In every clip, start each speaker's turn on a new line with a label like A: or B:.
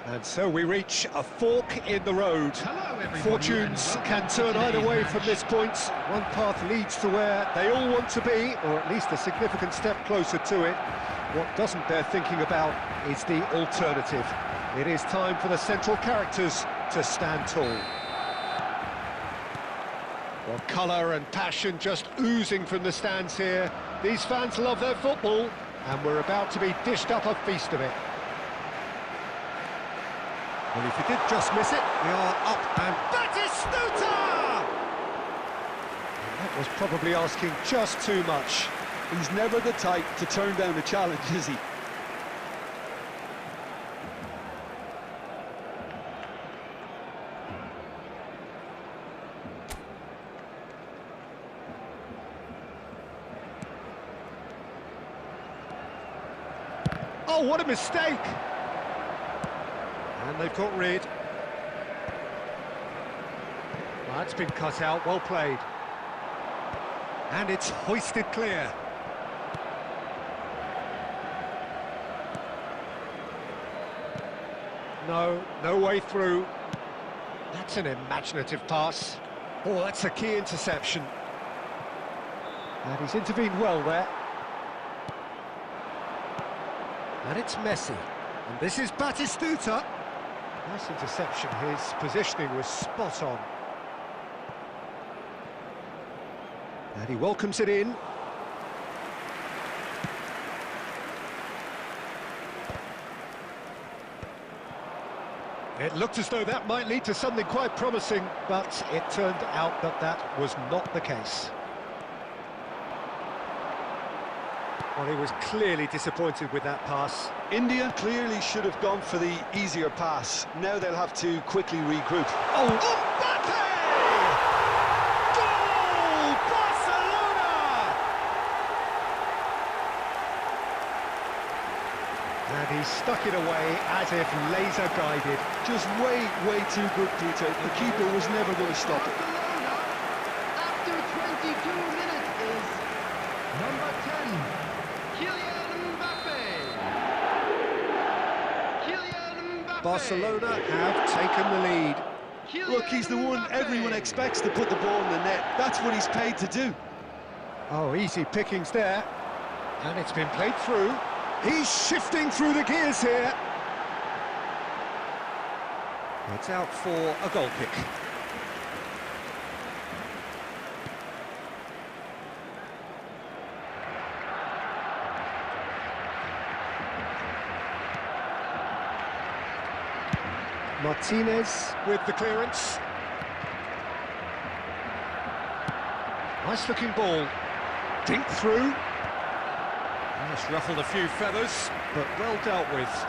A: And so we reach a fork in the road. Fortunes can turn either way from this point. One path leads to where they all want to be, or at least a significant step closer to it. What doesn't bear thinking about is the alternative. It is time for the central characters to stand tall. Well, colour and passion just oozing from the stands here. These fans love their football, and we're about to be dished up a feast of it. Well, if you did just miss it, we are up and Batistuta! And that was probably asking just too much.
B: He's never the type to turn down a challenge, is he?
A: Oh, what a mistake! And they've got rid. That's been cut out, well played. And it's hoisted clear. No way through. That's an imaginative pass. Oh, that's a key interception. And he's intervened well there. And it's Messi. And this is Batistuta. Nice interception, his positioning was spot on. And he welcomes it in. It looked as though that might lead to something quite promising, but it turned out that that was not the case. Well, he was clearly disappointed with that pass.
B: India clearly should have gone for the easier pass. Now they'll have to quickly regroup.
A: Oh, Mbappe! Goal! Barcelona! And he stuck it away as if laser-guided.
B: Just way too good, Peter. The keeper was never going to stop it.
C: After 22 minutes is number 10.
A: Barcelona have taken the lead.
B: Look, he's the one everyone expects to put the ball in the net. That's what he's paid to do.
A: Oh, easy pickings there. And it's been played through. He's shifting through the gears here. It's out for a goal kick. Martinez with the clearance. Nice looking ball. Dink through. Just ruffled a few feathers, but well dealt with.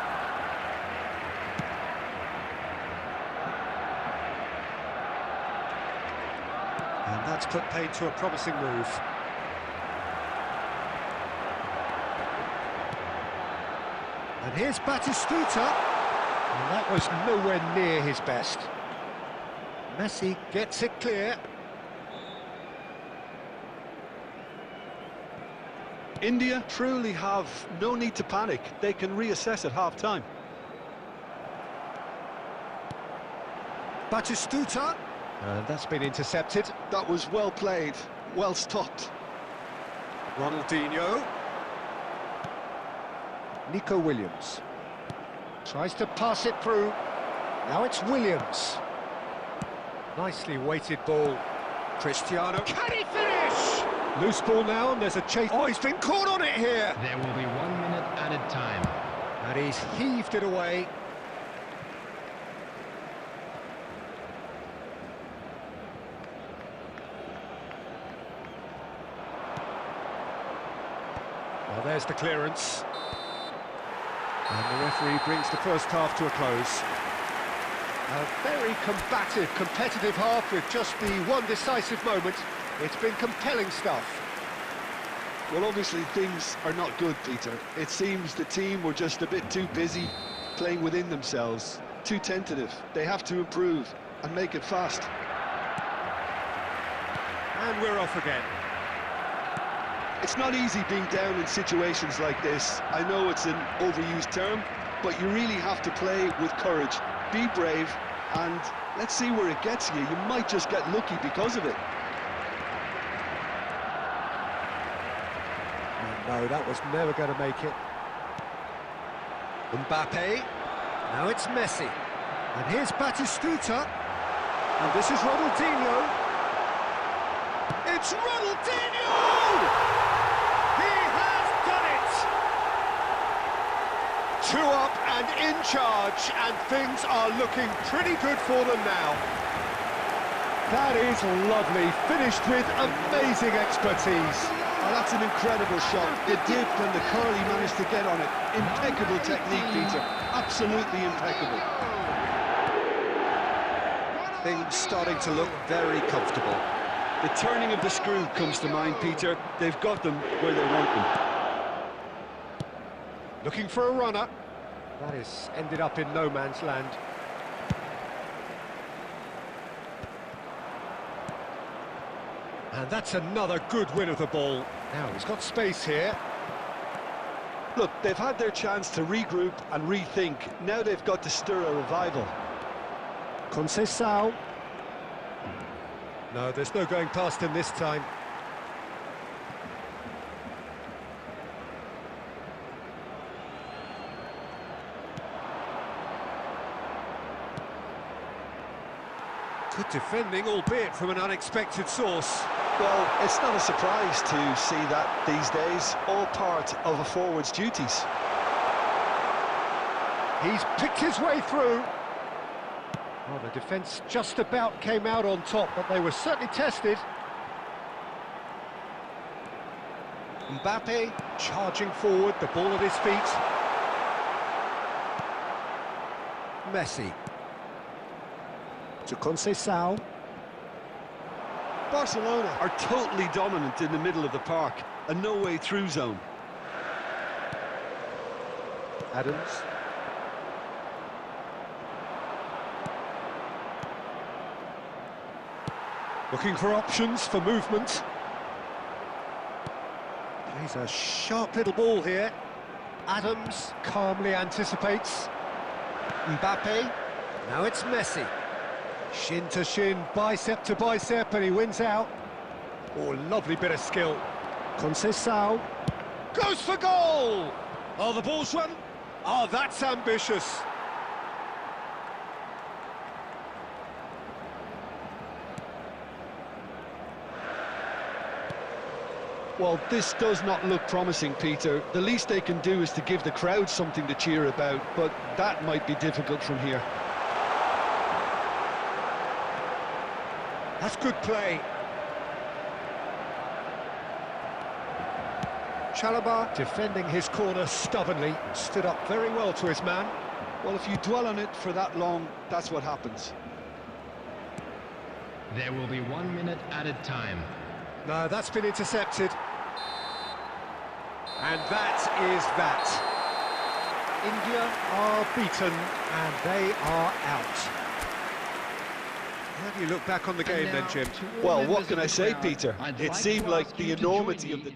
A: And that's put paid to a promising move. And here's Batistuta. And that was nowhere near his best. Messi gets it clear.
B: India truly have no need to panic. They can reassess at half-time.
A: Batistuta. And that's been intercepted.
B: That was well played, well stopped.
A: Ronaldinho. Nico Williams. Tries to pass it through. Now it's Williams. Nicely weighted ball. Cristiano. Can he finish? Loose ball now, and there's a chase. Oh, he's been caught on it here.
C: There will be 1 minute added time.
A: And he's heaved it away. Well, there's the clearance. And the referee brings the first half to a close. A very combative, competitive half with just the one decisive moment. It's been compelling stuff.
B: Well, obviously things are not good, Peter. It seems the team were just a bit too busy playing within themselves, too tentative. They have to improve and make it fast.
A: And we're off again.
B: It's not easy being down in situations like this. I know it's an overused term, but you really have to play with courage. Be brave, and let's see where it gets you. You might just get lucky because of it.
A: No, that was never going to make it. Mbappe. Now it's Messi. And here's Batistuta. And this is Ronaldinho. It's Ronaldinho! He has done it! 2 up and in charge, and things are looking pretty good for them now. That is lovely, finished with amazing expertise.
B: Oh, that's an incredible shot. The dip and the curl he managed to get on it. Impeccable technique, Peter. Absolutely impeccable.
A: Things starting to look very comfortable.
B: The turning of the screw comes to mind, Peter. They've got them where they want them.
A: Looking for a runner. That has ended up in no man's land. And that's another good win of the ball. Now he's got space here.
B: Look, they've had their chance to regroup and rethink. Now they've got to stir a revival.
A: Conceição. No, there's no going past him this time. Good defending, albeit from an unexpected source.
B: Well, it's not a surprise to see that these days. All part of a forward's duties.
A: He's picked his way through. Well, the defence just about came out on top, but they were certainly tested. Mbappe charging forward, the ball at his feet. Messi. To Conceição.
B: Barcelona are totally dominant in the middle of the park. A no-way through zone.
A: Adams. Looking for options for movement. Plays a sharp little ball here. Adams calmly anticipates. Mbappe. Now it's Messi. Shin to shin, bicep to bicep, and he wins out. Oh, lovely bit of skill. Conceição. Goes for goal! Oh, the ball's run. Oh, that's ambitious.
B: Well, this does not look promising, Peter. The least they can do is to give the crowd something to cheer about, but that might be difficult from here.
A: That's good play. Chalobah defending his corner stubbornly, stood up very well to his man.
B: Well, if you dwell on it for that long, that's what happens.
C: There will be 1 minute added time.
A: No, that's been intercepted. And that is that. India are beaten and they are out. How do you look back on the game then, Jim?
B: Well, what can I say, Peter? It seemed like the enormity of the...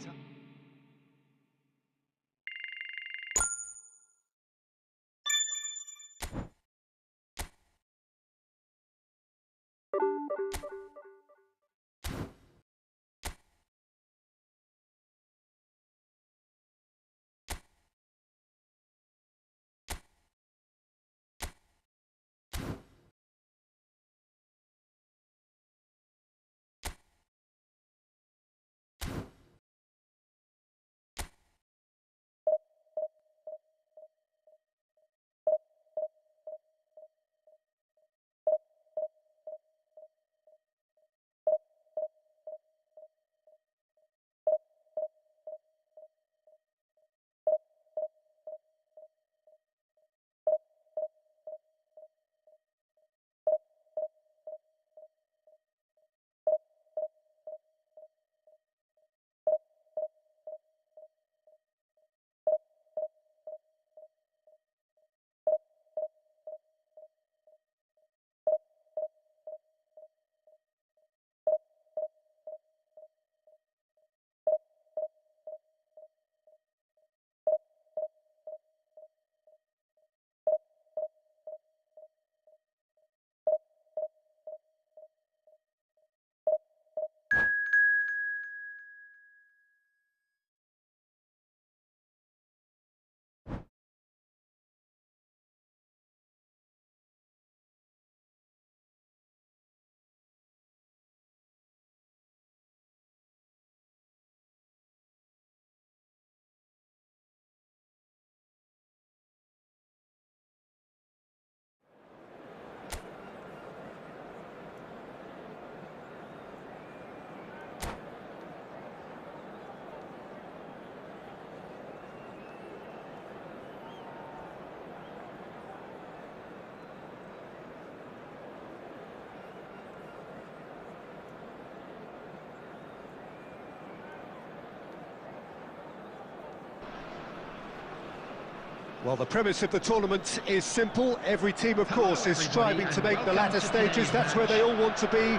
A: Well, the premise of the tournament is simple. Every team, of course, is striving to make the latter stages. That's where they all want to be.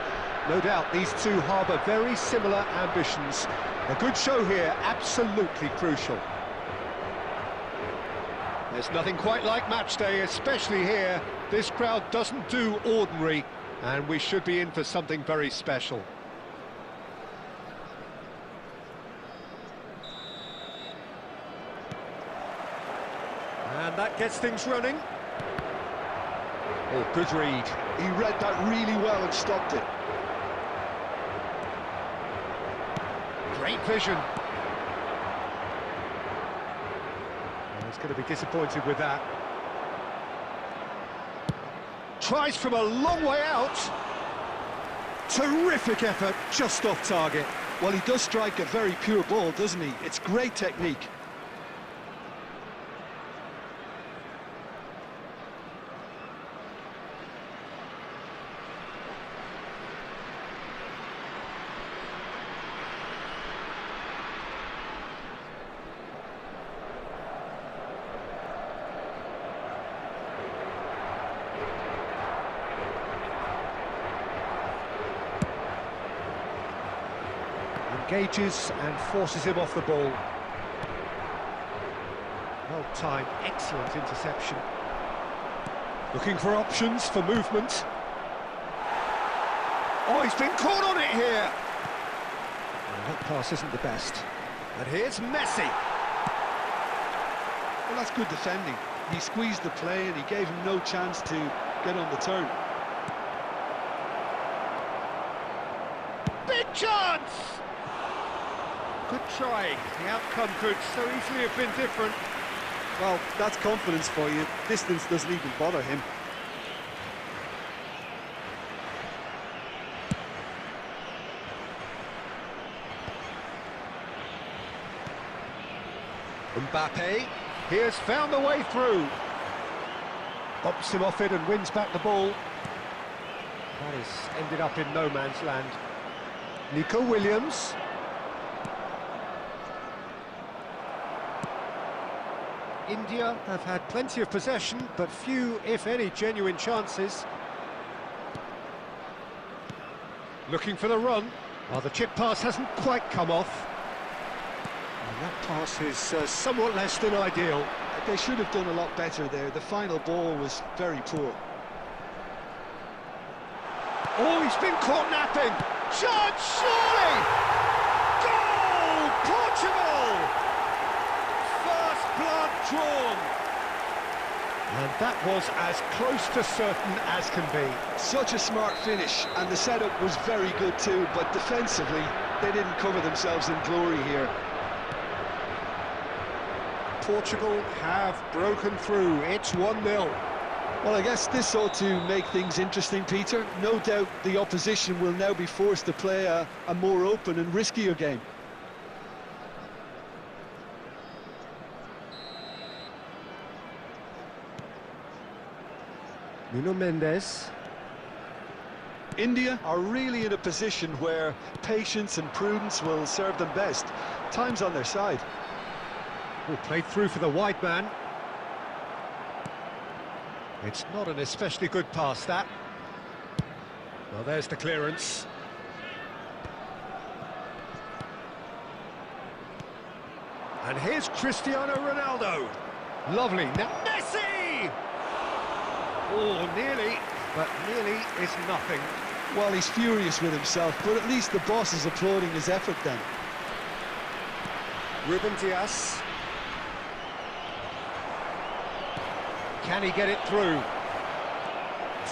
A: No doubt these two harbour very similar ambitions. A good show here, absolutely crucial. There's nothing quite like match day, especially here. This crowd doesn't do ordinary, and we should be in for something very special. And that gets things running. Oh, good read.
B: He read that really well and stopped it.
A: Great vision. Well, he's going to be disappointed with that. Tries from a long way out. Terrific effort, just off target.
B: Well, he does strike a very pure ball, doesn't he? It's great technique.
A: Engages and forces him off the ball. Well timed, excellent interception. Looking for options for movement. Oh, he's been caught on it here. Well, that pass isn't the best. And here's Messi.
B: Well, that's good defending. He squeezed the play and he gave him no chance to get on the turn.
A: Big chance! Good try. The outcome could so easily have been different.
D: Well, that's confidence for you. Distance doesn't even bother him.
A: Mbappe, he has found the way through. Bumps him off it and wins back the ball. That has ended up in no man's land. Nico Williams. India have had plenty of possession, but few, if any, genuine chances. Looking for the run. Well, the chip pass hasn't quite come off. And that pass is somewhat less than ideal.
B: They should have done a lot better there. The final ball was very poor.
A: Oh, he's been caught napping. Chance, surely! Goal! Portugal! First blood drawn. And that was as close to certain as can be.
B: Such a smart finish, and the setup was very good too, but defensively, they didn't cover themselves in glory here.
A: Portugal have broken through. It's 1-0.
B: Well, I guess this ought to make things interesting, Peter. No doubt the opposition will now be forced to play a more open and riskier game.
A: Nuno Mendes.
B: India are really in a position where patience and prudence will serve them best. Time's on their side.
A: Oh, played through for the wide man. It's not an especially good pass, that. Well, there's the clearance. And here's Cristiano Ronaldo. Lovely. Now Messi! Oh, nearly, but nearly is nothing.
B: Well, he's furious with himself, but at least the boss is applauding his effort then.
A: Ruben Dias. Can he get it through?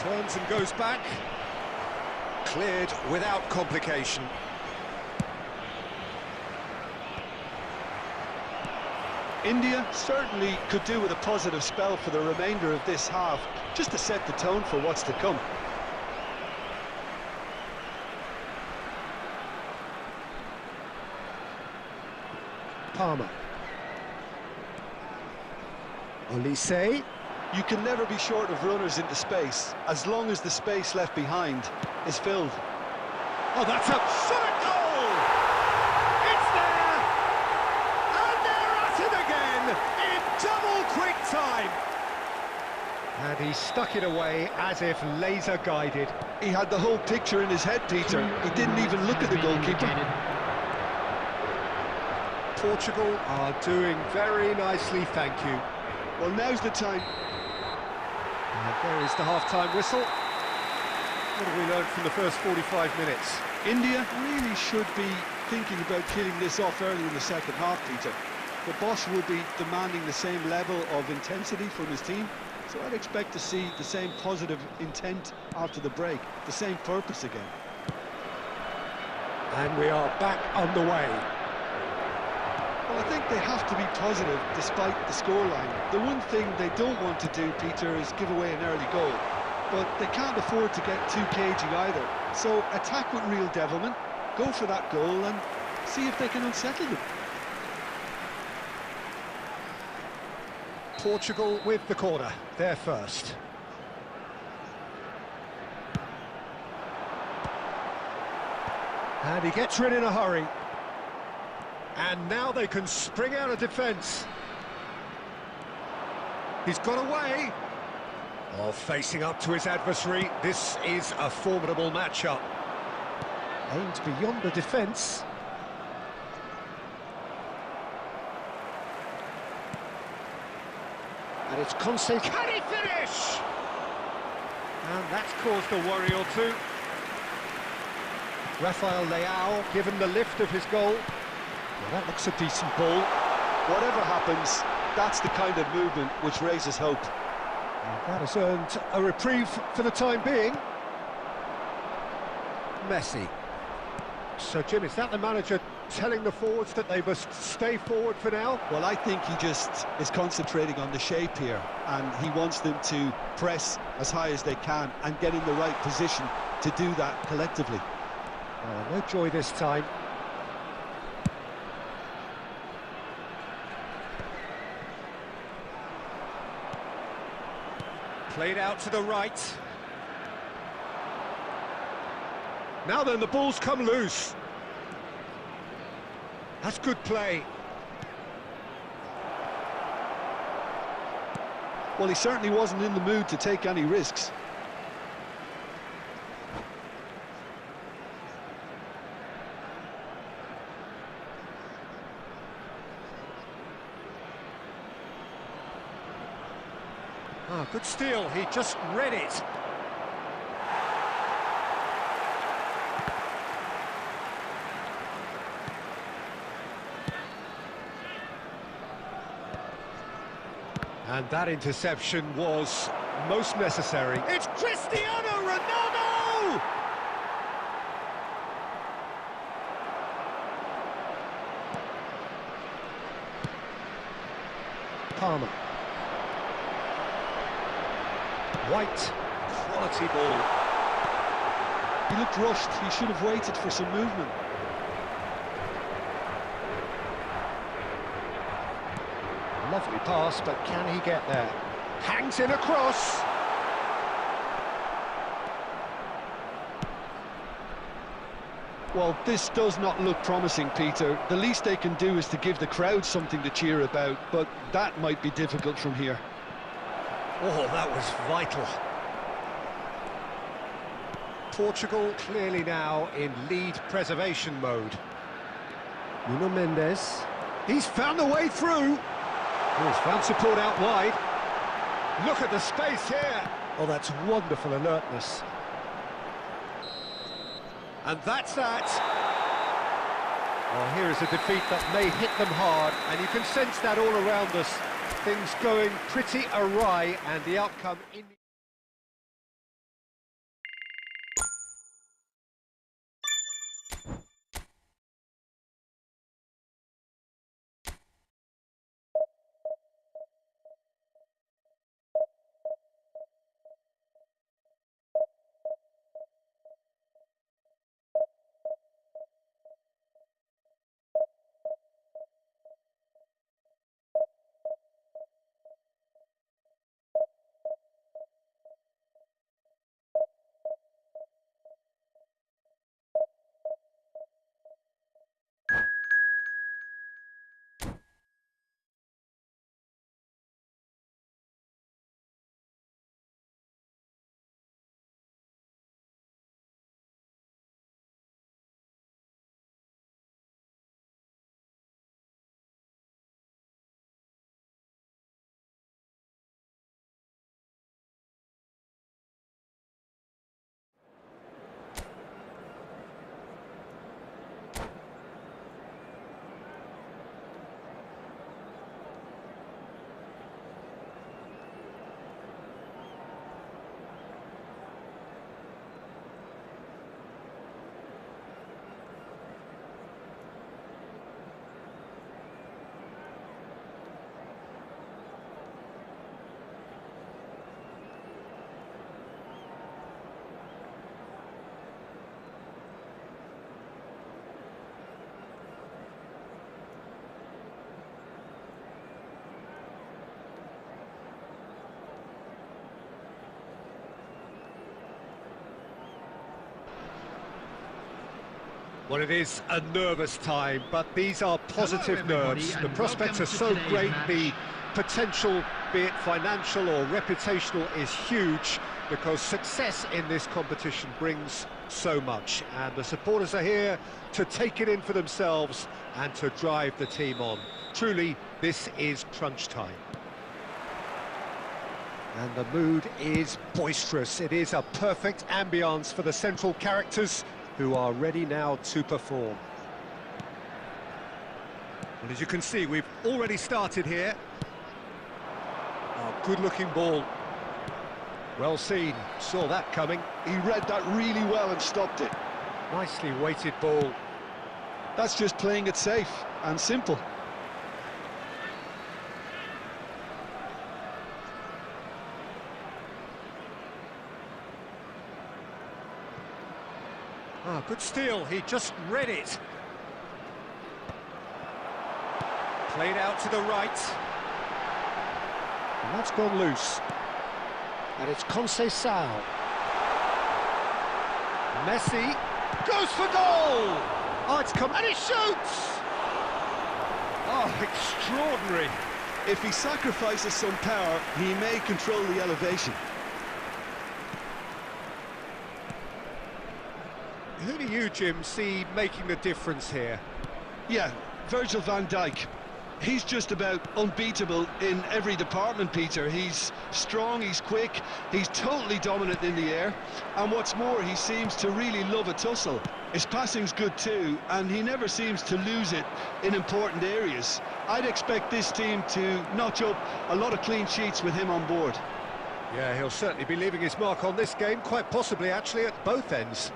A: Turns and goes back. Cleared without complication.
B: India certainly could do with a positive spell for the remainder of this half, just to set the tone for what's to come.
A: Palmer. Olise.
B: You can never be short of runners into space, as long as the space left behind is filled.
A: Oh, that's a shot at goal! It's there! And they're at it again in double quick time! And he stuck it away as if laser guided.
B: He had the whole picture in his head, Peter. He didn't even look at the goalkeeper.
A: Portugal are doing very nicely, thank you.
B: Well, now's the time.
A: And there is the half-time whistle. What have we learned from the first 45 minutes?
B: India really should be thinking about killing this off early in the second half, Peter. The boss will be demanding the same level of intensity from his team, so I'd expect to see the same positive intent after the break, the same purpose again.
A: And we are back on the way.
B: Well, I think they have to be positive despite the scoreline. The one thing they don't want to do, Peter, is give away an early goal. But they can't afford to get too cagey either. So attack with real devilment, go for that goal and see if they can unsettle them.
A: Portugal with the corner, they're first. And he gets rid in a hurry. And now they can spring out of defence. He's got away. Oh, facing up to his adversary, this is a formidable matchup. Aimed beyond the defence. And it's Conte. Can he finish? And that's caused a worry or two. Rafael Leao given the lift of his goal. Well, that looks a decent ball.
B: Whatever happens, that's the kind of movement which raises hope.
A: And that has earned a reprieve for the time being. Messi. So, Jim, is that the manager telling the forwards that they must stay forward for now?
B: Well, I think he just is concentrating on the shape here, and he wants them to press as high as they can and get in the right position to do that collectively.
A: Oh, no joy this time. Played out to the right. Now then, the ball's come loose. That's good play.
B: Well, he certainly wasn't in the mood to take any risks.
A: Ah, good steal, he just read it. And that interception was most necessary. It's Cristiano Ronaldo! Palmer. White, quality ball.
B: He looked rushed, he should have waited for some movement.
A: Lovely pass, but can he get there? Hangs in across.
B: Well, this does not look promising, Peter. The least they can do is to give the crowd something to cheer about, but that might be difficult from here.
A: Oh, that was vital. Portugal clearly now in lead preservation mode. Nuno Mendes. He's found the way through. Oh, he's found support out wide. Look at the space here. Oh, that's wonderful alertness. And that's that. Well, here is a defeat that may hit them hard, and you can sense that all around us. Things going pretty awry, and the outcome in... Well, it is a nervous time, but these are positive
C: everybody,
A: nerves.
C: and
A: The prospects are
C: welcome to
A: so
C: today's
A: great,
C: match.
A: the potential, be it financial or reputational, is huge, because success in this competition brings so much, and the supporters are here to take it in for themselves and to drive the team on. Truly, this is crunch time. And the mood is boisterous. It is a perfect ambience for the central characters, who are ready now to perform. Well, as you can see, we've already started here. Oh, good-looking ball. Well seen, saw that coming.
B: He read that really well and stopped it.
A: Nicely weighted ball.
B: That's just playing it safe and simple.
A: Ah, good steal, he just read it. Played out to the right. And that's gone loose. And it's Conceição. Messi goes for goal! Oh, it's come, and he shoots! Oh, extraordinary.
B: If he sacrifices some power, he may control the elevation.
A: Who do you, Jim, see making the difference here?
B: Yeah, Virgil van Dijk. He's just about unbeatable in every department, Peter. He's strong, he's quick, he's totally dominant in the air. And what's more, he seems to really love a tussle. His passing's good too, and he never seems to lose it in important areas. I'd expect this team to notch up a lot of clean sheets with him on board.
A: Yeah, he'll certainly be leaving his mark on this game, quite possibly actually at both ends.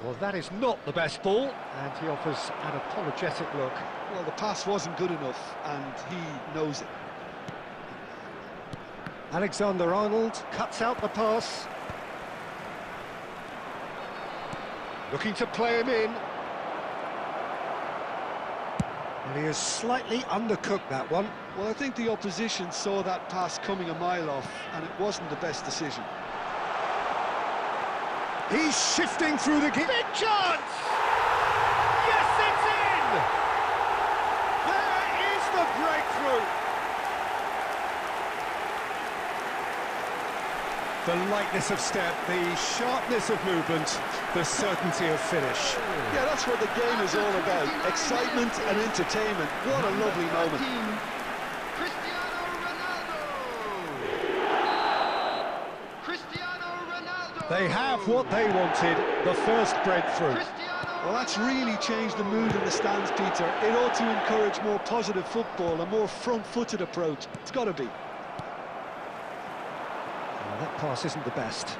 A: Well, that is not the best ball, and he offers an apologetic look.
B: Well, the pass wasn't good enough, and he knows it.
A: Alexander-Arnold cuts out the pass. Looking to play him in. And he has slightly undercooked that one.
B: Well, I think the opposition saw that pass coming a mile off, and it wasn't the best decision.
A: He's shifting through the... Big chance! Yes, it's in! There is the breakthrough! The lightness of step, the sharpness of movement, the certainty of finish.
B: Yeah, that's what the game is all about. Excitement and entertainment. What a lovely moment.
A: They have what they wanted, the first breakthrough.
B: Well, that's really changed the mood in the stands, Peter. It ought to encourage more positive football, a more front-footed approach. It's got to be.
A: Well, that pass isn't the best.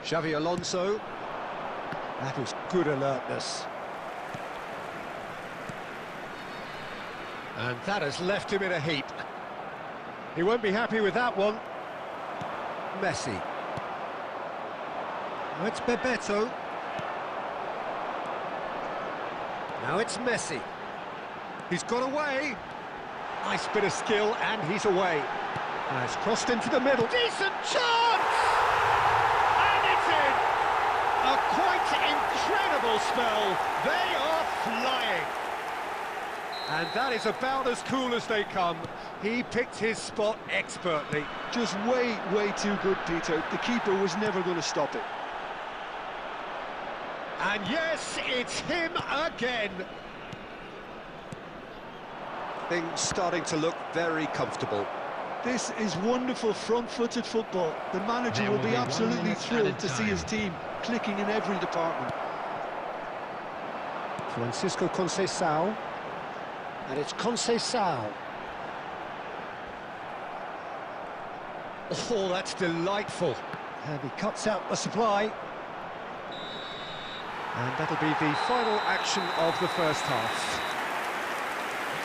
A: Xavi Alonso. That is good alertness. And that has left him in a heap. He won't be happy with that one. Messi. Now it's Bebeto. Now it's Messi. He's got away. Nice bit of skill, and he's away. Now it's crossed into the middle. Decent chance! And it's in! A quite incredible spell. They are flying. And that is about as cool as they come. He picked his spot expertly.
B: Just way too good, Peter. The keeper was never going to stop it.
A: And yes, it's him again. Things starting to look very comfortable.
B: This is wonderful front-footed football. The manager will be absolutely thrilled to see his team clicking in every department.
A: Francisco Conceição. And it's Conceição. Oh, that's delightful. And he cuts out the supply. And that'll be the final action of the first half.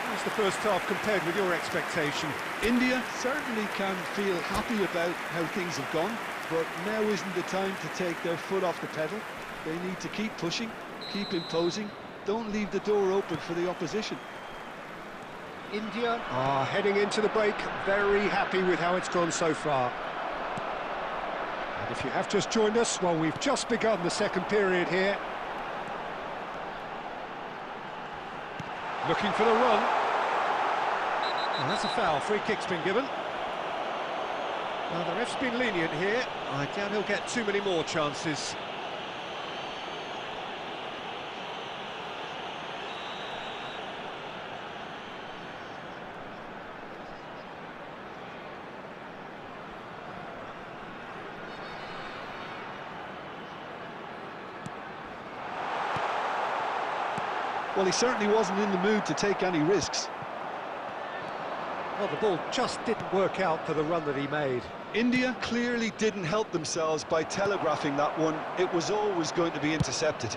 A: How's the first half compared with your expectation?
B: India certainly can feel happy about how things have gone, but now isn't the time to take their foot off the pedal. They need to keep pushing, keep imposing, don't leave the door open for the opposition.
A: India are heading into the break, very happy with how it's gone so far. And if you have just joined us, well, we've just begun the second period here. Looking for the run. And that's a foul. Free kick's been given. Well, the ref's been lenient here. I doubt he'll get too many more chances.
B: Well, he certainly wasn't in the mood to take any risks.
A: Well, the ball just didn't work out for the run that he made.
B: India clearly didn't help themselves by telegraphing that one. It was always going to be intercepted.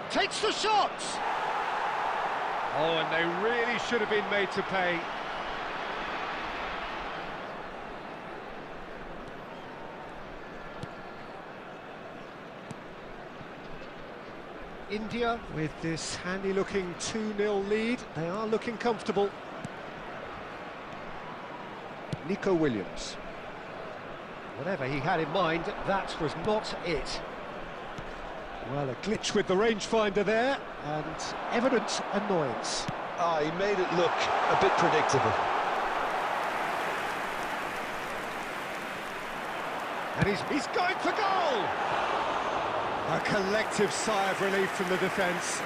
A: Takes the shot! Oh, and they really should have been made to pay. India, with this handy-looking 2-0 lead, they are looking comfortable. Nico Williams. Whatever he had in mind, that was not it. Well, a glitch with the rangefinder there, and evident annoyance.
B: Ah, he made it look a bit predictable.
A: And he's going for goal! A collective sigh of relief from the defence.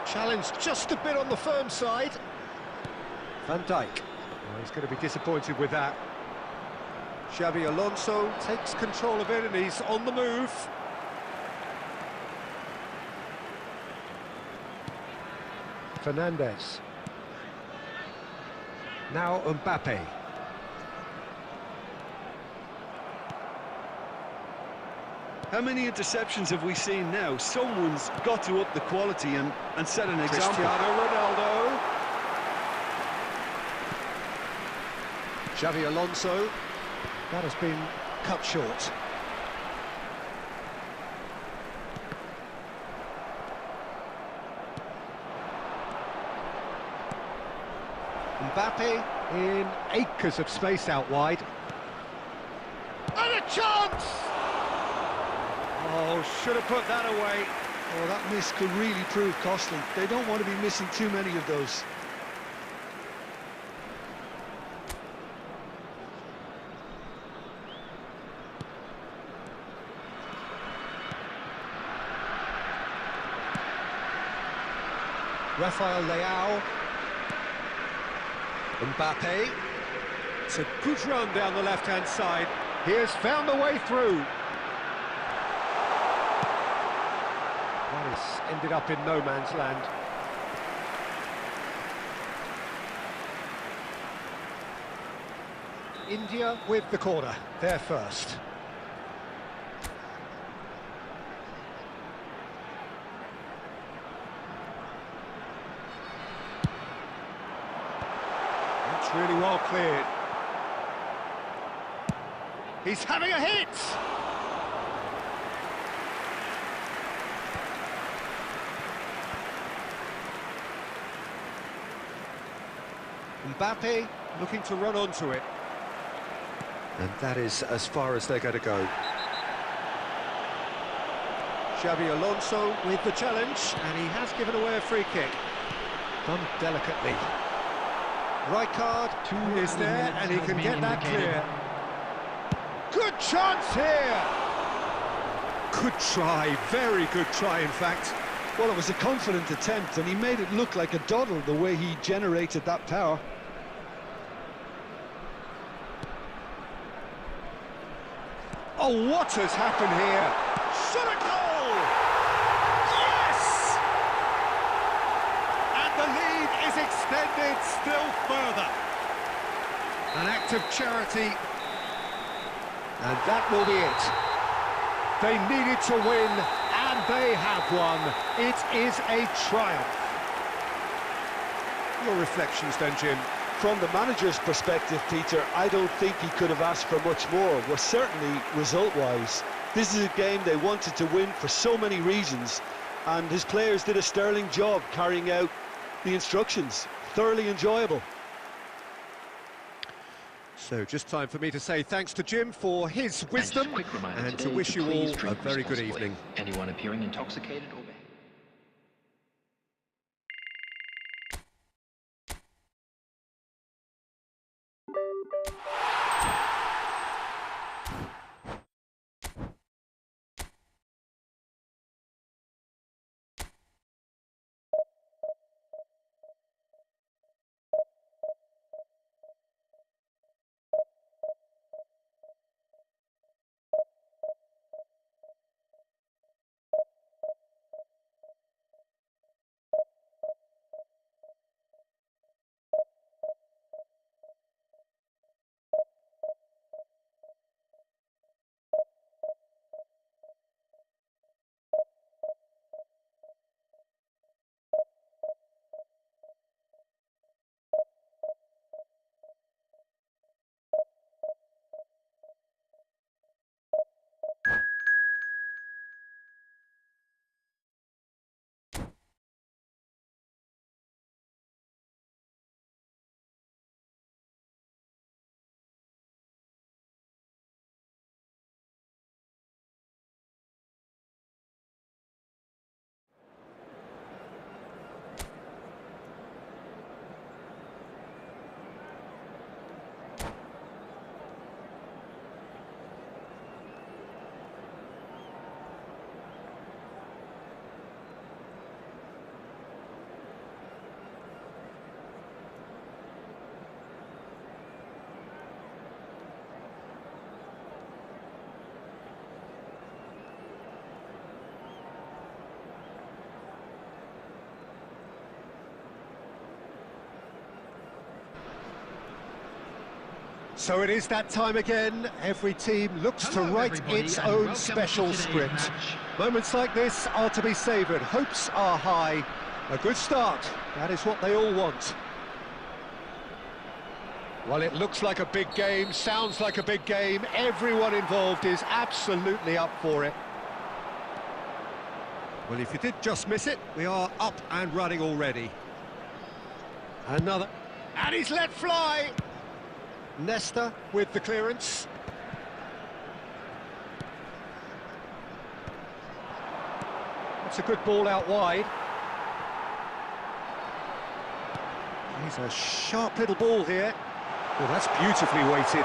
A: Challenge just a bit on the firm side. Van Dijk. Well, he's going to be disappointed with that. Xabi Alonso takes control of it and he's on the move. Fernandez. Now Mbappe.
B: How many interceptions have we seen now? Someone's got to up the quality and set an example.
A: Cristiano Ronaldo. Xabi Alonso. That has been cut short. Mbappe in acres of space out wide. And a chance! Oh, should have put that away.
B: Oh, that miss could really prove costly. They don't want to be missing too many of those.
A: Rafael Leao. Mbappe. It's a good run down the left-hand side. He has found a way through. That has ended up in no man's land. India with the corner. They're first. Really well cleared. He's having a hit! Mbappe looking to run onto it. And that is as far as they're going to go. Xabi Alonso with the challenge, and he has given away a free kick. Done delicately. Rijkaard is there, and he can get that clear. Good chance here! Good try, very good try, in fact.
B: Well, it was a confident attempt, and he made it look like a doddle the way he generated that power.
A: Oh, what has happened here? Shot a goal! Yes! And the lead is extended still further. An act of charity. And that will be it. They needed to win, and they have won. It is a triumph. Your reflections then, Jim?
B: From the manager's perspective, Peter, I don't think he could have asked for much more. Well, certainly result-wise. This is a game they wanted to win for so many reasons, and his players did a sterling job carrying out the instructions. Thoroughly enjoyable.
A: So just time for me to say thanks to Jim for his wisdom and to wish you all a very good evening.
C: Anyone appearing intoxicated or
A: So it is that time again. Every team looks to write its own special script. Moments like this are to be savoured. Hopes are high. A good start. That is what they all want. Well, it looks like a big game, sounds like a big game. Everyone involved is absolutely up for it. Well, if you did just miss it, we are up and running already. Another. And he's let fly! Nesta with the clearance. That's a good ball out wide. He's a sharp little ball here. Oh, that's beautifully weighted.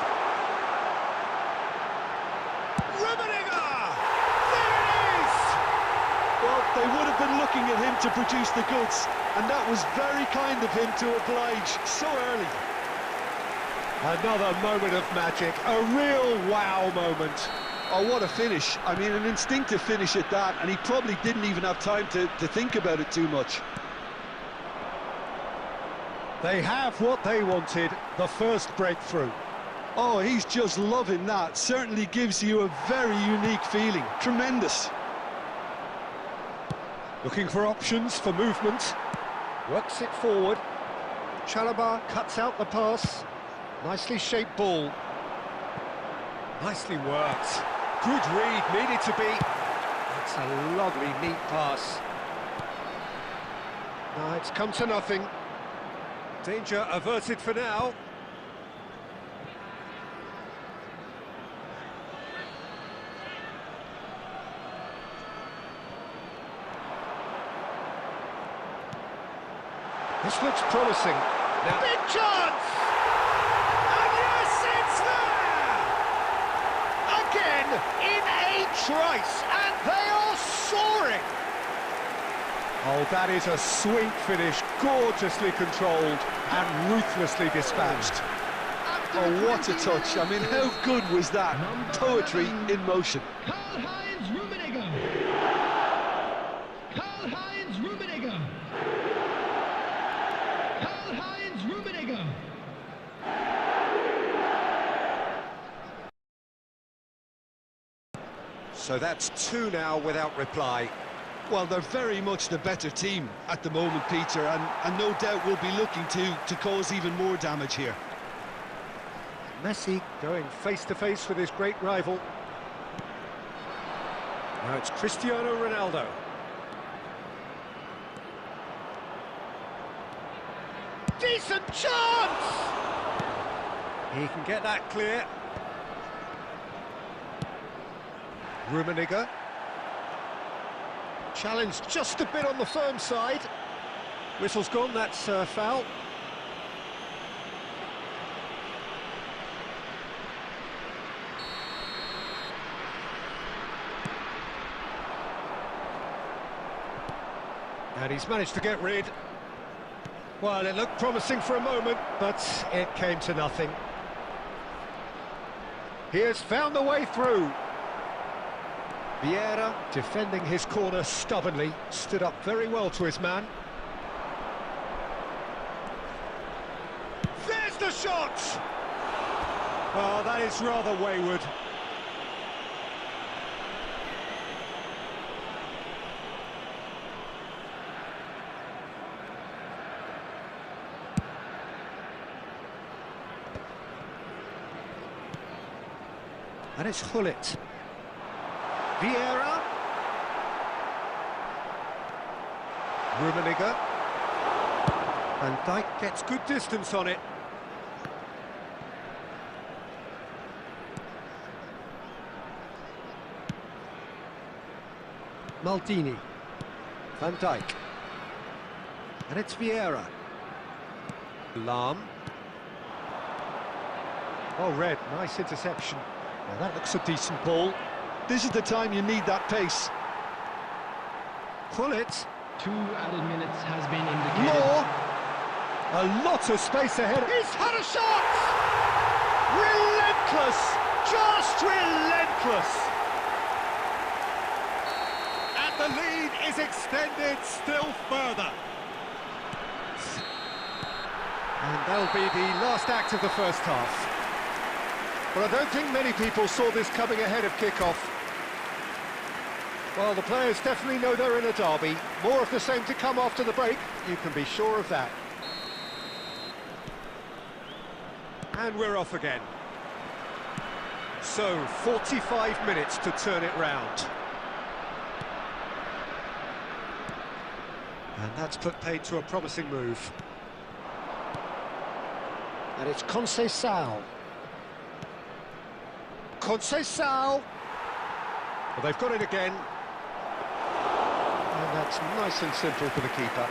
B: Well, they would have been looking at him to produce the goods, and that was very kind of him to oblige so early.
A: Another moment of magic, a real wow moment.
B: Oh, what a finish. I mean, an instinctive finish at that, and he probably didn't even have time to think about it too much.
A: They have what they wanted, the first breakthrough.
B: Oh, he's just loving that. Certainly gives you a very unique feeling. Tremendous.
A: Looking for options for movement. Works it forward. Chalaba cuts out the pass. Nicely shaped ball. Nicely worked. Good read, needed to be. That's a lovely, neat pass. No, it's come to nothing. Danger averted for now. This looks promising. Now, big chance! And yes, it's there! Again, in a trice, and they are soaring! Oh, that is a sweet finish, gorgeously controlled and ruthlessly dispatched.
B: Oh, what a touch. I mean, how good was that? Poetry in motion.
A: So that's two now without reply.
B: Well, they're very much the better team at the moment, Peter, and no doubt will be looking to cause even more damage here.
A: Messi going face-to-face with his great rival. Now it's Cristiano Ronaldo. Decent chance! He can get that clear. Rummenigge. Challenged just a bit on the firm side. Whistle's gone, that's foul. And he's managed to get rid. Well, it looked promising for a moment, but it came to nothing. He has found the way through. Vieira, defending his corner stubbornly, stood up very well to his man. There's the shot! Oh, that is rather wayward. And it's Gullit. Vieira. Rummenigge. Van Dijk gets good distance on it. Maldini. Van Dijk. And it's Vieira. Lam. Oh, Red, nice interception. Now that looks a decent ball.
B: This is the time you need that pace.
A: Gullit.
C: 2 added minutes has been indicated.
A: More. A lot of space ahead. He's had a shot! Relentless! Just relentless! And the lead is extended still further. And that'll be the last act of the first half. But I don't think many people saw this coming ahead of kickoff. Well, the players definitely know they're in a derby. More of the same to come after the break, you can be sure of that. And we're off again. So, 45 minutes to turn it round. And that's put paid to a promising move. And it's Conceição. Conceição! Well, they've got it again. And that's nice and simple for the keeper.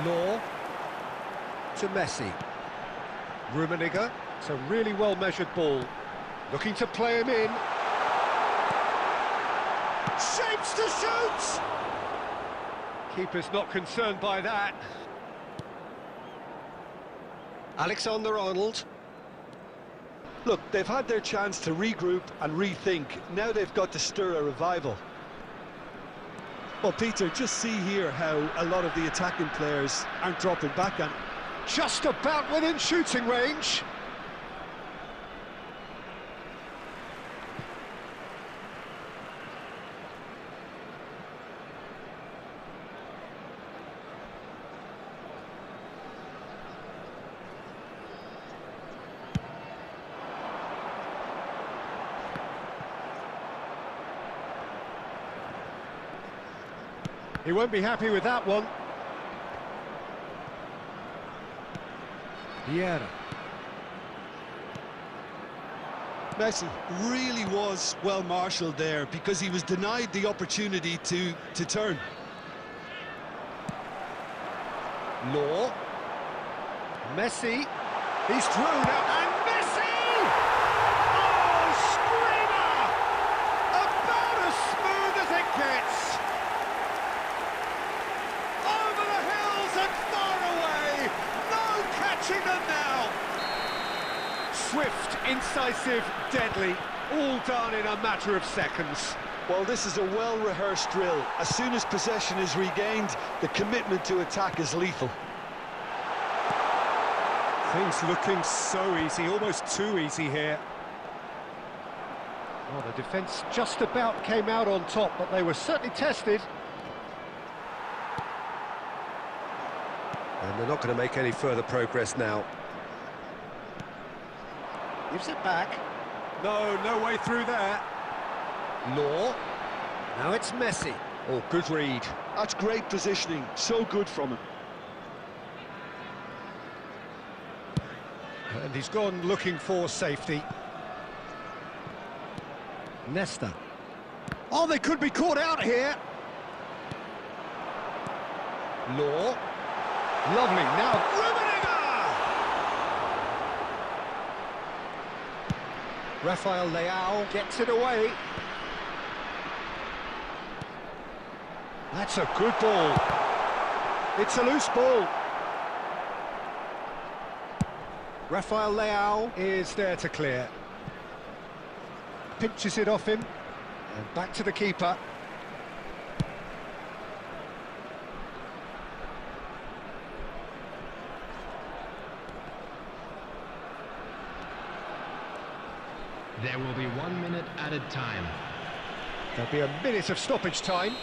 A: Law to Messi. Rummenigge. It's a really well-measured ball. Looking to play him in. Shapes to shoot! Keeper's not concerned by that. Alexander-Arnold.
B: Look, they've had their chance to regroup and rethink. Now they've got to stir a revival. Well, Peter, just see here how a lot of the attacking players aren't dropping back on.
A: Just about within shooting range. He won't be happy with that one. Vieira.
B: Messi really was well marshalled there because he was denied the opportunity to turn.
A: Law. Messi. He's through now. And Messi! Oh, screamer! About as smooth as it gets. Over the hills and far away. No catching them now. Swift, incisive, deadly. All done in a matter of seconds.
B: Well, this is a well-rehearsed drill. As soon as possession is regained, the commitment to attack is lethal.
A: Things looking so easy, almost too easy here. Well, the defence just about came out on top, but they were certainly tested. And they're not going to make any further progress now. Gives it back. No way through there. Law. Now it's Messi. Oh, good read.
B: That's great positioning, so good from him.
A: And he's gone looking for safety. Nesta. Oh, they could be caught out here. Law. Lovely. Now, Rafael Leao gets it away. That's a good ball. It's a loose ball. Rafael Leao is there to clear. Pinches it off him. And back to the keeper.
C: There will be 1 minute added time.
A: There'll be a minute of stoppage time.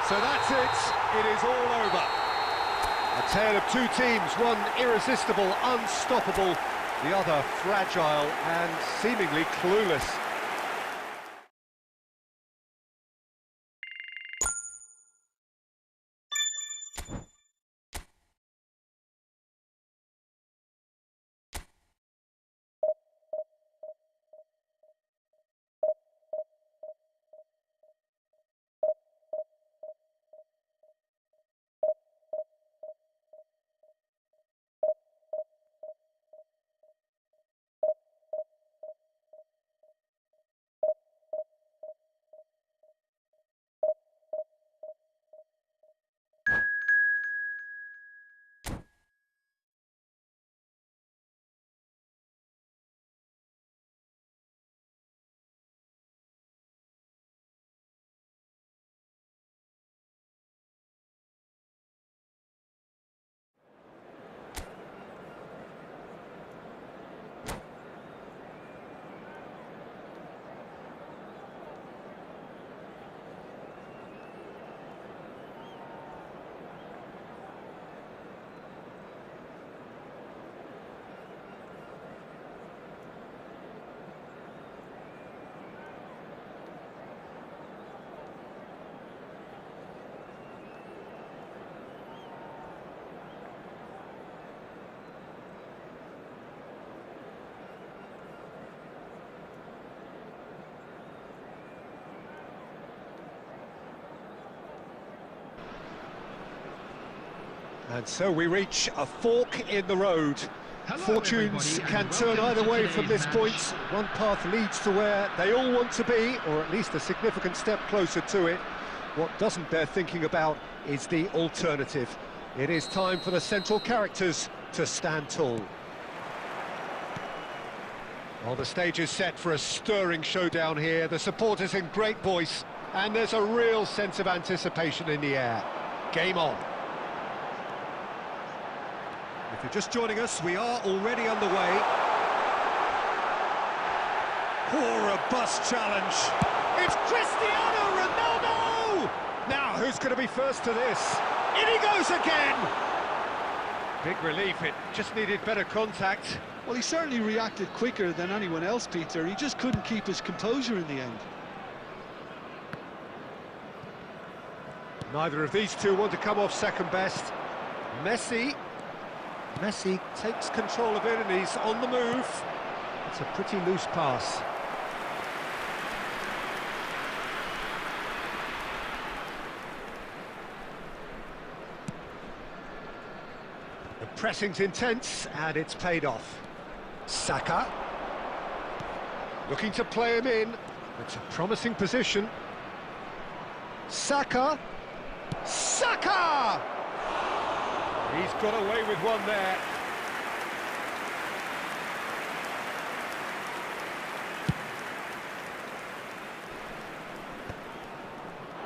A: So that's it. It is all over. A tale of two teams, one irresistible, unstoppable, the other fragile and seemingly clueless. And so we reach a fork in the road. Fortunes can turn either way from this point. One path leads to where they all want to be, or at least a significant step closer to it. What doesn't bear thinking about is the alternative. It is time for the central characters to stand tall. Well, the stage is set for a stirring showdown here. The supporters in great voice, and there's a real sense of anticipation in the air. Game on. If you're just joining us, we are already underway. Poor robust challenge. It's Cristiano Ronaldo! Now, who's going to be first to this? In he goes again! Big relief, it just needed better contact.
B: Well, he certainly reacted quicker than anyone else, Peter. He just couldn't keep his composure in the end.
A: Neither of these two want to come off second best. Messi takes control of it and he's on the move. It's a pretty loose pass. The pressing's intense and it's paid off. Saka. Looking to play him in. It's a promising position. Saka! He's got away with one there.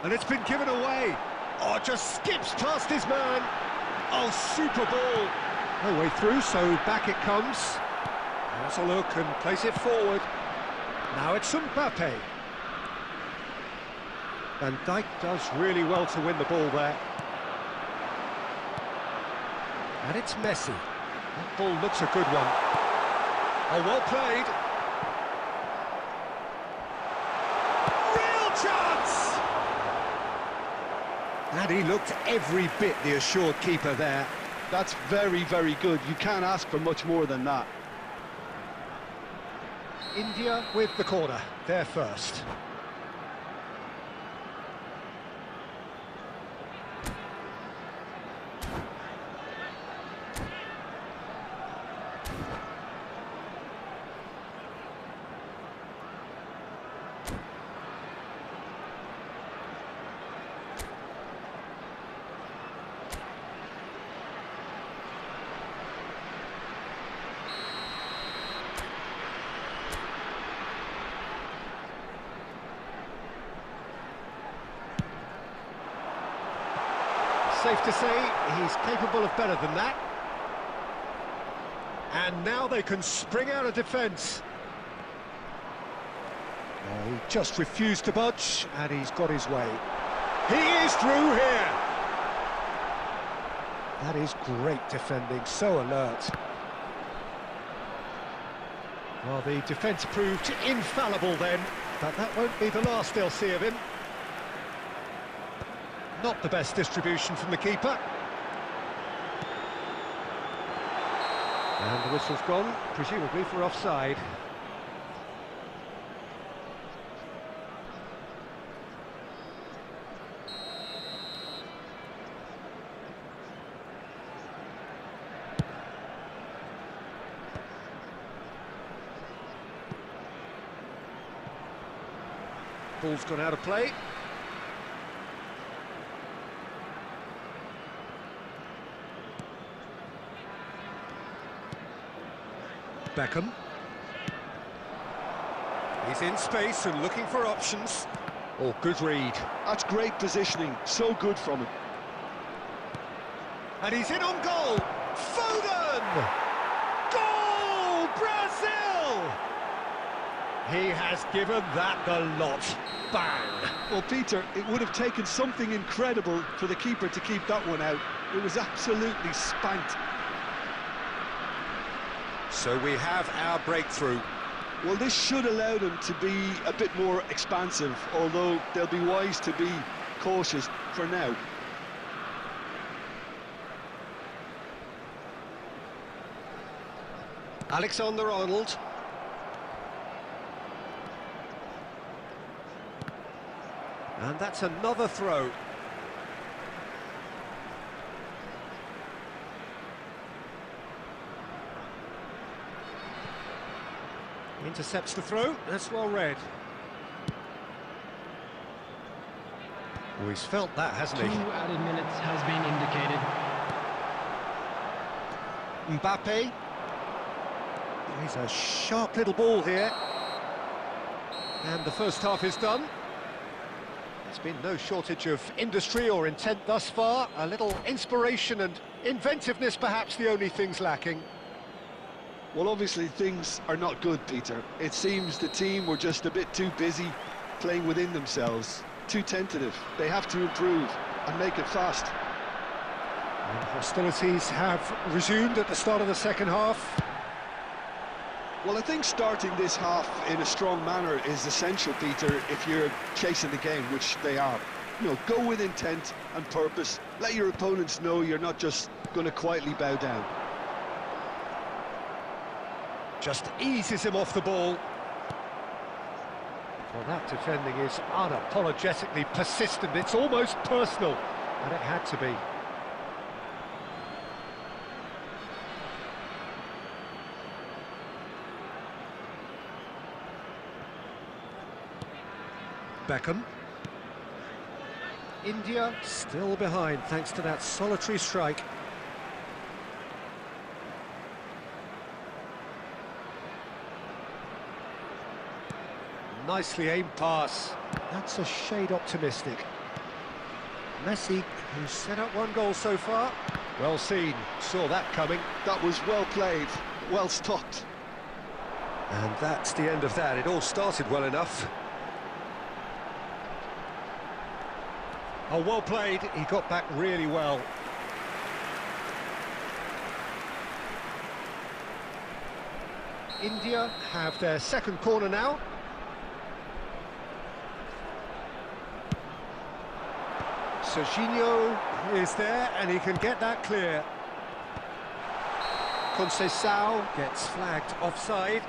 A: And it's been given away. Oh, just skips past his man. Oh, super ball. No way through, so back it comes. Has a look and plays it forward. Now it's Mbappe. Van Dijk does really well to win the ball there. And it's Messi. That ball looks a good one. Oh, well played. Real chance! And he looked every bit the assured keeper there.
B: That's very, very good. You can't ask for much more than that.
A: India with the corner, they're first. Safe to say, he's capable of better than that. And now they can spring out of defence. Oh, he just refused to budge, and he's got his way. He is through here! That is great defending, so alert. Well, the defence proved infallible then, but that won't be the last they'll see of him. Not the best distribution from the keeper. And the whistle's gone, presumably for offside. Ball's gone out of play. Beckham. He's in space and looking for options. Oh, good read.
B: That's great positioning, so good from him.
A: And he's in on goal! Foden! Goal! Brazil! He has given that the lot. Bang!
B: Well, Peter, it would have taken something incredible for the keeper to keep that one out. It was absolutely spanked.
A: So we have our breakthrough.
B: Well, this should allow them to be a bit more expansive, although they'll be wise to be cautious for now.
A: Alexander-Arnold. And that's another throw. Intercepts the throw, that's well read. Oh, he's felt that, hasn't he?
C: 2 added minutes has been indicated.
A: Mbappe. He's a sharp little ball here. And the first half is done. There's been no shortage of industry or intent thus far. A little inspiration and inventiveness, perhaps the only things lacking.
B: Well, obviously things are not good, Peter. It seems the team were just a bit too busy playing within themselves, too tentative. They have to improve and make it fast.
A: And hostilities have resumed at the start of the second half.
B: Well, I think starting this half in a strong manner is essential, Peter, if you're chasing the game, which they are. You know, go with intent and purpose. Let your opponents know you're not just going to quietly bow down.
A: Just eases him off the ball. Well, that defending is unapologetically persistent. It's almost personal, and it had to be. Beckham. India still behind thanks to that solitary strike. Nicely aimed pass. That's a shade optimistic. Messi, who's set up one goal so far. Well seen, saw that coming.
B: That was well played, well stopped.
A: And that's the end of that. It all started well enough. Oh, well played. He got back really well. India have their second corner now. Serginho is there, and he can get that clear. Conceição gets flagged offside.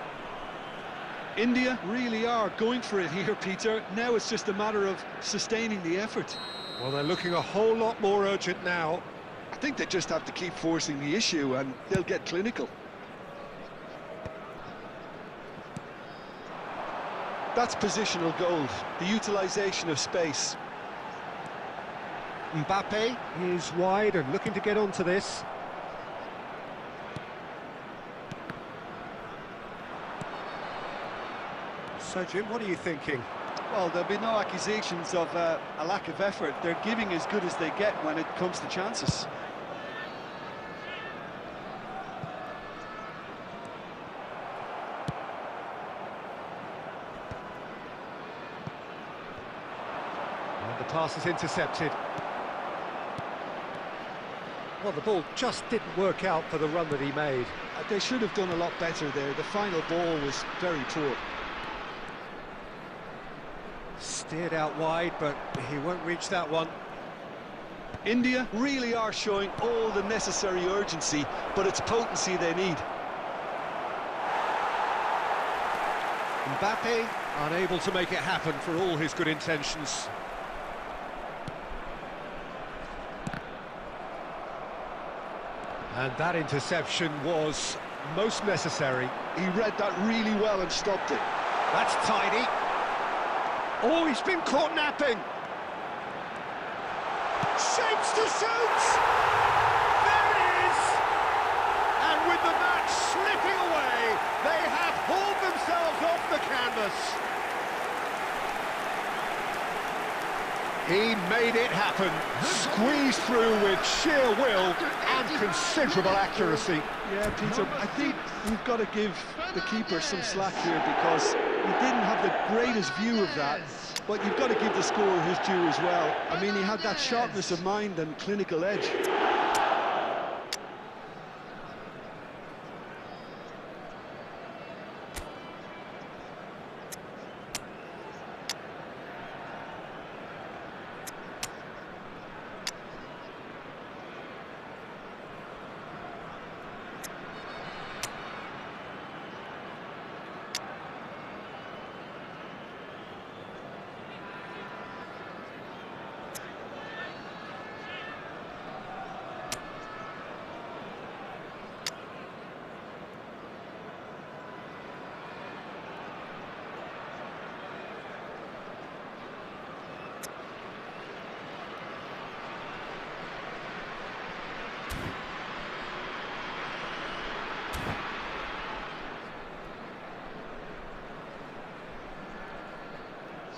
B: India really are going for it here, Peter. Now it's just a matter of sustaining the effort.
A: Well, they're looking a whole lot more urgent now.
B: I think they just have to keep forcing the issue and they'll get clinical. That's positional goal, the utilisation of space.
A: Mbappe is wide and looking to get onto this. So, Jim, what are you thinking?
D: Well, there'll be no accusations of a lack of effort. They're giving as good as they get when it comes to chances.
A: And the pass is intercepted. Well, the ball just didn't work out for the run that he made.
B: They should have done a lot better there. The final ball was very poor.
A: Steered out wide, but he won't reach that one.
B: India really are showing all the necessary urgency, but it's potency they need.
A: Mbappe unable to make it happen for all his good intentions. And that interception was most necessary.
B: He read that really well and stopped it.
A: That's tidy. Oh, he's been caught napping. Shapes to shoot! There it is! And with the match slipping away, they have hauled themselves off the canvas. He made it happen, squeezed through with sheer will and considerable accuracy.
B: Yeah, Peter, I think we've got to give the keeper some slack here because he didn't have the greatest view of that, but you've got to give the scorer his due as well. I mean, he had that sharpness of mind and clinical edge.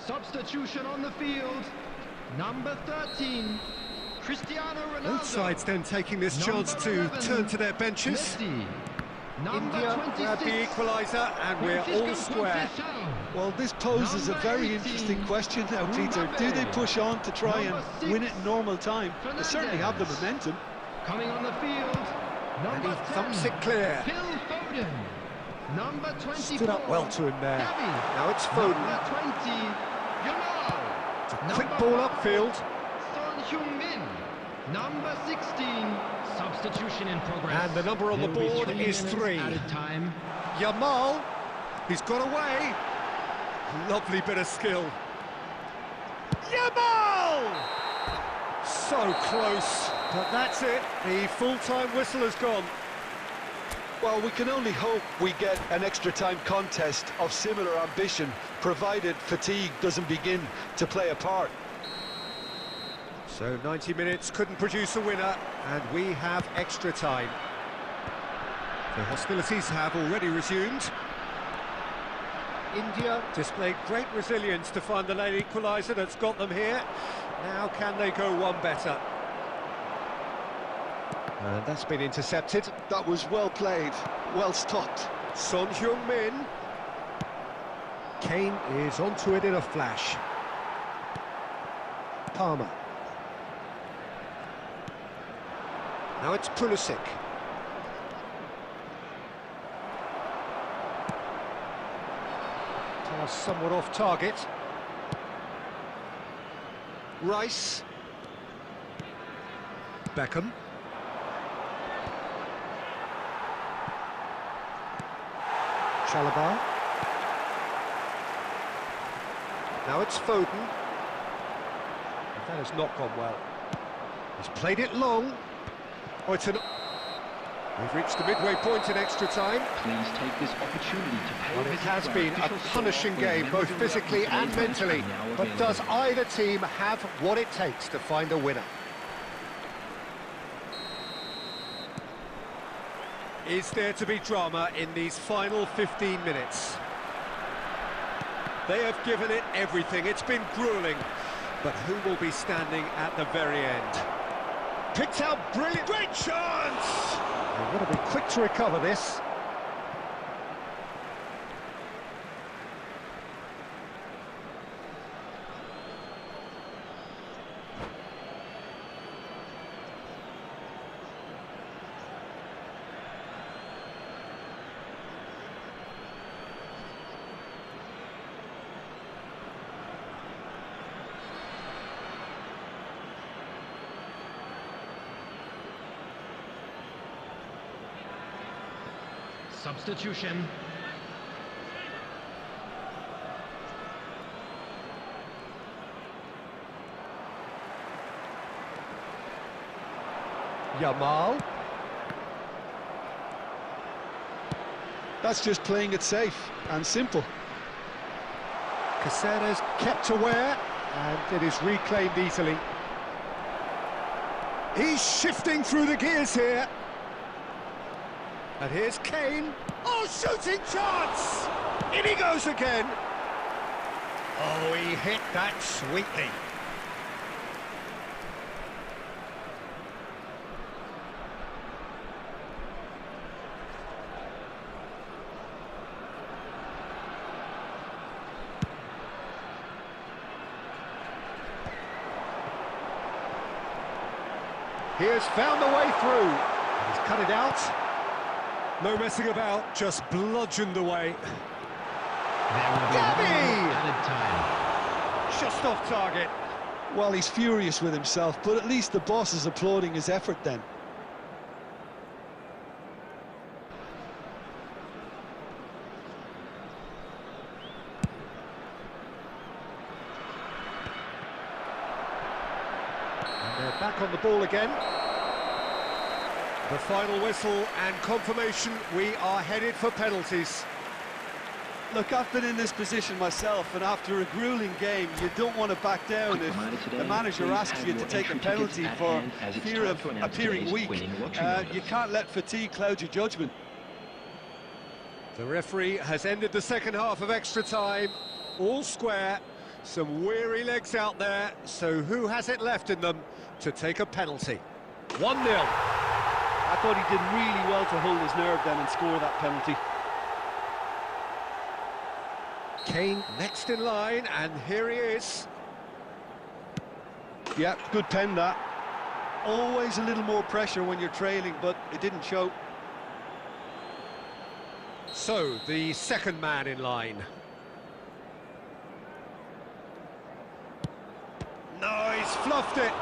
C: Substitution on the field, number 13, Cristiano Ronaldo.
A: Both sides then taking this chance to turn to their benches.
C: Masti.
A: India grab the equaliser and we're all square.
B: Well, this poses a very interesting question now, Peter. Do they push on to try and win it in normal time? They certainly have the momentum.
C: Coming on the field,
A: And
C: number
A: he
C: 10,
A: thumps it clear.
C: Phil Foden. Number 24,
A: Stood up well to him there.
C: Gavi.
A: Now it's Foden.
C: Number 20, Yahan.
A: Quick ball upfield.
C: Son Heung-min. Number 16, substitution in progress.
A: And the number on the
C: There will be
A: board
C: 3
A: is
C: minutes
A: 3.
C: added time.
A: Yamal, he's got away. Lovely bit of skill. Yamal! So close, but that's it. The full-time whistle has gone.
B: Well, we can only hope we get an extra-time contest of similar ambition, provided fatigue doesn't begin to play a part.
A: So 90 minutes couldn't produce a winner, and we have extra time. The hostilities have already resumed. India displayed great resilience to find the late equaliser that's got them here. Now can they go one better? And that's been intercepted.
B: That was well played, well stopped.
A: Son Heung-min, Kane is onto it in a flash. Palmer. Now it's Pulisic. Pass somewhat off target. Rice. Beckham. Chalobah. Now it's Foden. That has not gone well. He's played it long. Oh, it's an... We've reached the midway point in extra time.
E: Please take this opportunity to pay
A: Well, it has been a punishing game, both physically and mentally. But does either team have what it takes to find a winner? Is there to be drama in these final 15 minutes? They have given it everything. It's been gruelling. But who will be standing at the very end? Picked out brilliant. Great chance! They've got to be quick to recover this.
C: Substitution.
A: Yamal.
B: That's just playing it safe and simple.
A: Caceres kept aware, and it is reclaimed easily. He's shifting through the gears here. And here's Kane. Oh, shooting chance! In he goes again. Oh, he hit that sweetly. He has found the way through. And he's cut it out. No messing about, just bludgeoned away.
C: There will be
A: Gabby!
C: 1 minute added time.
A: Just off target.
B: Well, he's furious with himself, but at least the boss is applauding his effort then.
A: And they're back on the ball again. The final whistle and confirmation, we are headed for penalties.
D: Look, I've been in this position myself, and after a grueling game, you don't want to back down if the manager asks you to take a penalty for fear of appearing weak. You can't let fatigue cloud your judgment.
A: The referee has ended the second half of extra time. All square, some weary legs out there, so who has it left in them to take a penalty? 1-0.
D: I thought he did really well to hold his nerve then and score that penalty.
A: Kane next in line, and here he is.
B: Yeah, good pen that.
D: Always a little more pressure when you're trailing, but it didn't show.
A: So, the second man in line. No, he's fluffed it.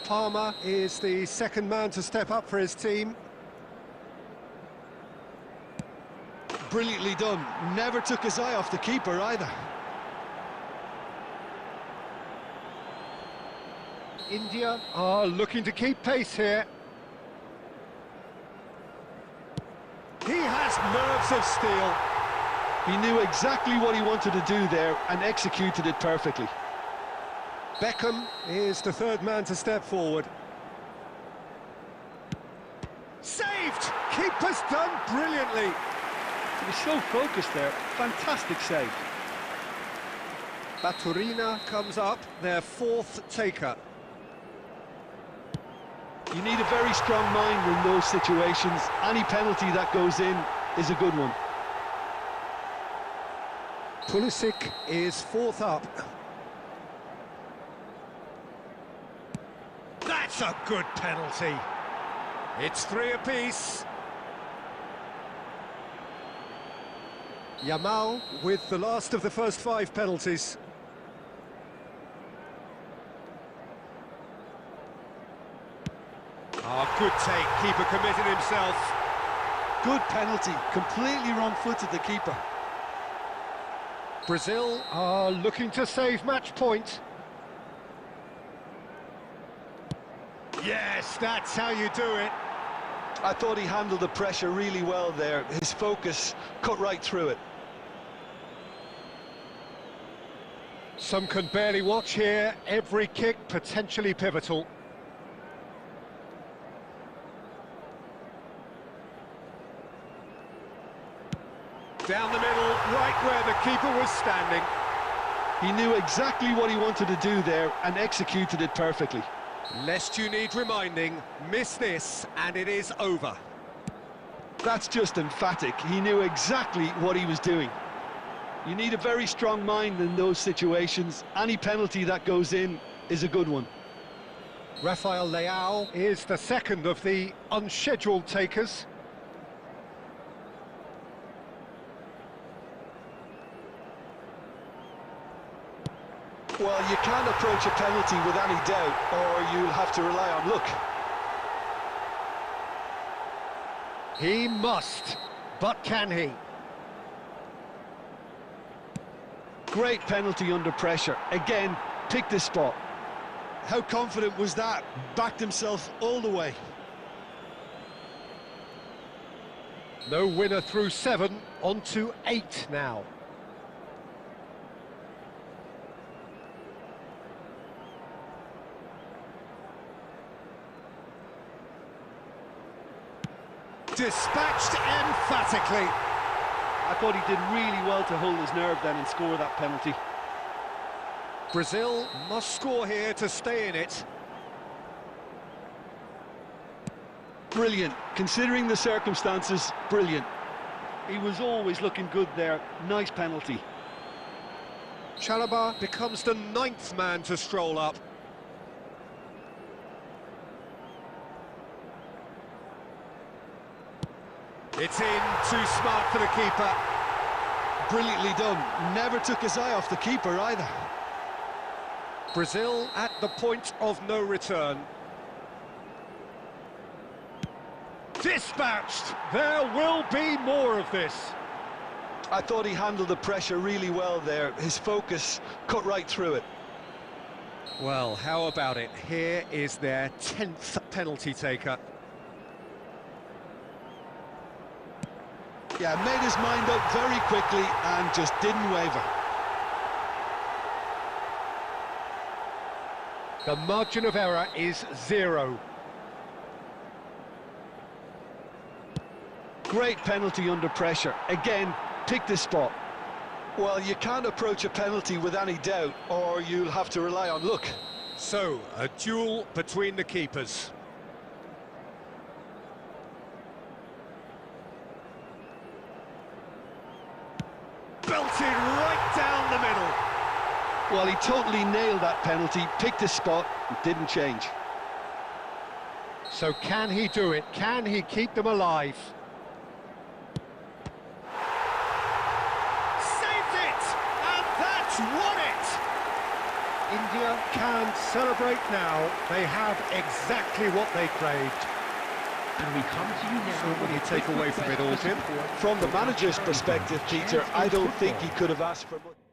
A: Palmer is the second man to step up for his team.
B: Brilliantly done. Never took his eye off the keeper either.
A: India are looking to keep pace here. He has nerves of steel.
B: He knew exactly what he wanted to do there and executed it perfectly.
A: Beckham is the third man to step forward. Saved! Keeper's done brilliantly.
D: He was so focused there. Fantastic save.
A: Baturina comes up, their fourth taker.
B: You need a very strong mind in those situations. Any penalty that goes in is a good one.
A: Pulisic is fourth up. That's a good penalty. It's 3 apiece. Yamal with the last of the first 5 penalties. Good take, keeper committed himself.
D: Good penalty, completely wrong-footed the keeper.
A: Brazil are looking to save match point. Yes, that's how you do it.
B: I thought he handled the pressure really well there. His focus cut right through it.
A: Some can barely watch here. Every kick potentially pivotal. Down the middle, right where the keeper was standing.
B: He knew exactly what he wanted to do there and executed it perfectly.
A: Lest you need reminding, miss this and it is over.
B: That's just emphatic. He knew exactly what he was doing. You need a very strong mind in those situations. Any penalty that goes in is a good one.
A: Rafael Leao is the second of the unscheduled takers.
B: Well, you can't approach a penalty with any doubt, or you'll have to rely on luck.
A: He must, but can he?
B: Great penalty under pressure. Again, picked his spot.
D: How confident was that? Backed himself all the way.
A: No winner through 7, on to 8 now. Dispatched emphatically.
D: I thought he did really well to hold his nerve then and score that penalty.
A: Brazil must score here to stay in it.
B: Brilliant. Considering the circumstances, brilliant.
D: He was always looking good there. Nice penalty.
A: Chalobah becomes the 9th man to stroll up. It's in, too smart for the keeper.
B: Brilliantly done. Never took his eye off the keeper either.
A: Brazil at the point of no return. Dispatched! There will be more of this.
B: I thought he handled the pressure really well there. His focus cut right through it.
A: Well, how about it? Here is their 10th penalty taker.
B: Yeah, made his mind up very quickly and just didn't waver.
A: The margin of error is 0.
B: Great penalty under pressure. Again, picked his spot. Well, you can't approach a penalty with any doubt, or you'll have to rely on luck.
A: So, a duel between the keepers. Belted right down the middle.
B: Well, he totally nailed that penalty, picked his spot, and didn't change.
A: So can he do it? Can he keep them alive? Saved it! And that's won it! India can celebrate now. They have exactly what they craved.
E: And we come to you now.
A: So what do you take away from it all, Tim?
B: From the manager's perspective, Peter, I don't think he could have asked for much.